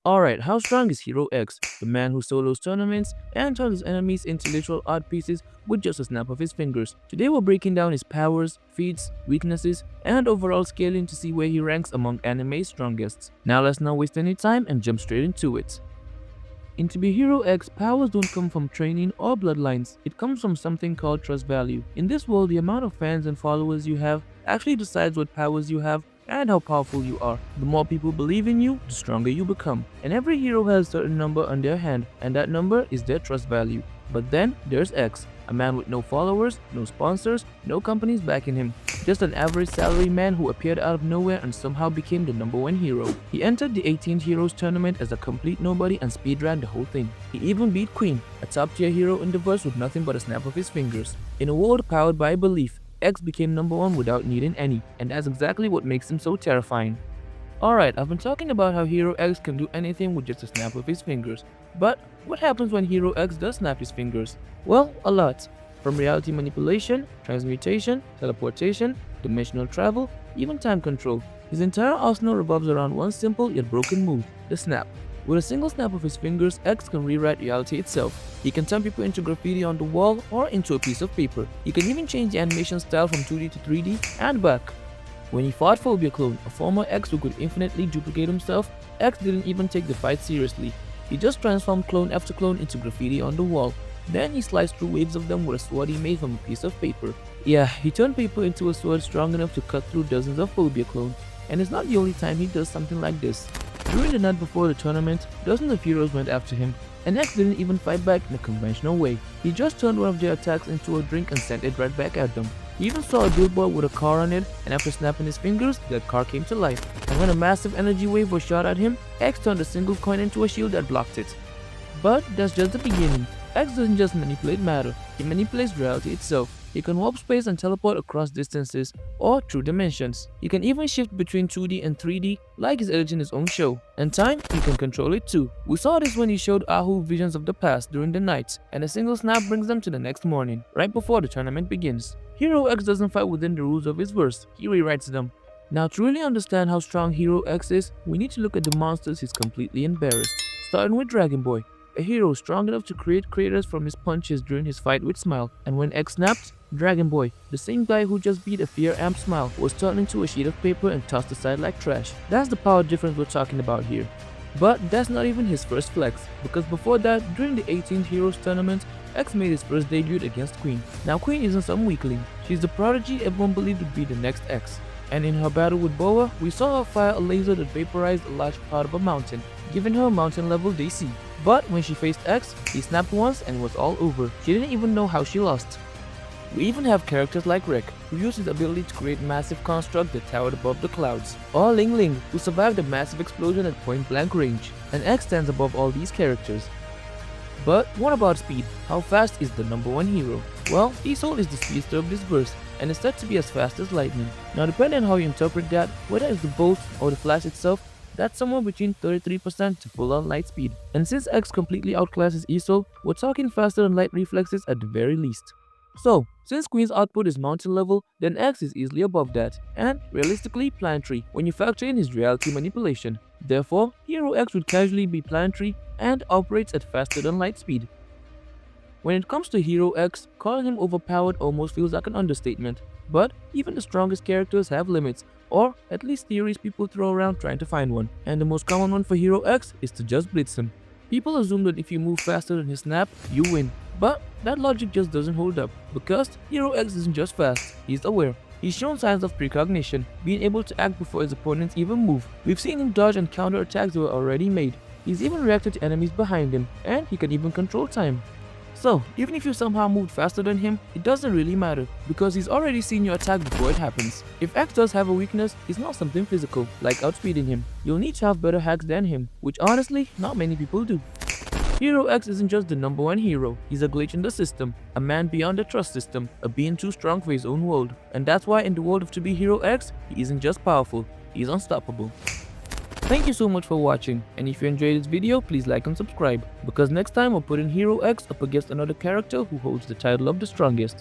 Alright, how strong is HeroX, the man who solos tournaments and turns his enemies into literal art pieces with just a snap of his fingers? Today we're breaking down his powers, feats, weaknesses, and overall scaling to see where he ranks among anime's strongest. Now let's not waste any time and jump straight into it. In To Be Hero X, powers don't come from training or bloodlines, it comes from something called trust value. In this world, the amount of fans and followers you have actually decides what powers you have and how powerful you are. The more people believe in you, the stronger you become. And every hero has a certain number on their hand, and that number is their trust value. But then there's X, a man with no followers, no sponsors, no companies backing him. Just an average salary man who appeared out of nowhere and somehow became the #1 hero. He entered the 18th Heroes tournament as a complete nobody and speedran the whole thing. He even beat Queen, a top tier hero in the verse with nothing but a snap of his fingers. In a world powered by belief, X became #1 without needing any, and that's exactly what makes him so terrifying. Alright, I've been talking about how Hero X can do anything with just a snap of his fingers. But what happens when Hero X does snap his fingers? Well, a lot. From reality manipulation, transmutation, teleportation, dimensional travel, even time control. His entire arsenal revolves around one simple yet broken move, the snap. With a single snap of his fingers, X can rewrite reality itself. He can turn people into graffiti on the wall or into a piece of paper. He can even change the animation style from 2D to 3D and back. When he fought Phobia Clone, a former X who could infinitely duplicate himself, X didn't even take the fight seriously. He just transformed clone after clone into graffiti on the wall. Then he sliced through waves of them with a sword he made from a piece of paper. Yeah, he turned paper into a sword strong enough to cut through dozens of Phobia clones. And it's not the only time he does something like this. During the night before the tournament, dozens of heroes went after him, and X didn't even fight back in a conventional way. He just turned one of their attacks into a drink and sent it right back at them. He even saw a billboard with a car on it, and after snapping his fingers, that car came to life. And when a massive energy wave was shot at him, X turned a single coin into a shield that blocked it. But that's just the beginning. X doesn't just manipulate matter, he manipulates reality itself. He can warp space and teleport across distances or through dimensions. He can even shift between 2D and 3D like he's editing his own show. And time, he can control it too. We saw this when he showed Ahu visions of the past during the night, and a single snap brings them to the next morning, right before the tournament begins. Hero X doesn't fight within the rules of his verse, he rewrites them. Now to really understand how strong Hero X is, we need to look at the monsters he's completely embarrassed. Starting with Dragon Boy, a hero strong enough to create craters from his punches during his fight with Smile. And when X snapped, Dragon Boy, the same guy who just beat a Fear Amp Smile, was turned into a sheet of paper and tossed aside like trash. That's the power difference we're talking about here. But that's not even his first flex, because before that, during the 18th Heroes tournament, X made his first debut against Queen. Now Queen isn't some weakling, she's the prodigy everyone believed would be the next X. And in her battle with Boa, we saw her fire a laser that vaporized a large part of a mountain, giving her a mountain level DC. But when she faced X, he snapped once and it was all over. She didn't even know how she lost. We even have characters like Rick, who used his ability to create massive constructs that towered above the clouds, or Ling Ling, who survived a massive explosion at point blank range, and X stands above all these characters. But what about speed? How fast is the #1 hero? Well, Isol is the speedster of this verse, and is said to be as fast as lightning. Now depending on how you interpret that, whether it's the bolt or the flash itself, that's somewhere between 33% to full-on light speed. And since X completely outclasses Isol, we're talking faster than light reflexes at the very least. So, since Queen's output is mountain level, then X is easily above that, and realistically planetary when you factor in his reality manipulation. Therefore, Hero X would casually be planetary and operates at faster than light speed. When it comes to Hero X, calling him overpowered almost feels like an understatement, but even the strongest characters have limits, or at least theories people throw around trying to find one. And the most common one for Hero X is to just blitz him. People assume that if you move faster than his snap, you win. But that logic just doesn't hold up, because Hero X isn't just fast, he's aware. He's shown signs of precognition, being able to act before his opponents even move. We've seen him dodge and counter attacks that were already made. He's even reacted to enemies behind him, and he can even control time. So, even if you somehow moved faster than him, it doesn't really matter, because he's already seen your attack before it happens. If X does have a weakness, it's not something physical, like outspeeding him. You'll need to have better hacks than him, which honestly, not many people do. Hero X isn't just the #1 hero, he's a glitch in the system, a man beyond the trust system, a being too strong for his own world. And that's why in the world of To Be Hero X, he isn't just powerful, he's unstoppable. Thank you so much for watching, and if you enjoyed this video, please like and subscribe, because next time we're putting Hero X up against another character who holds the title of the strongest.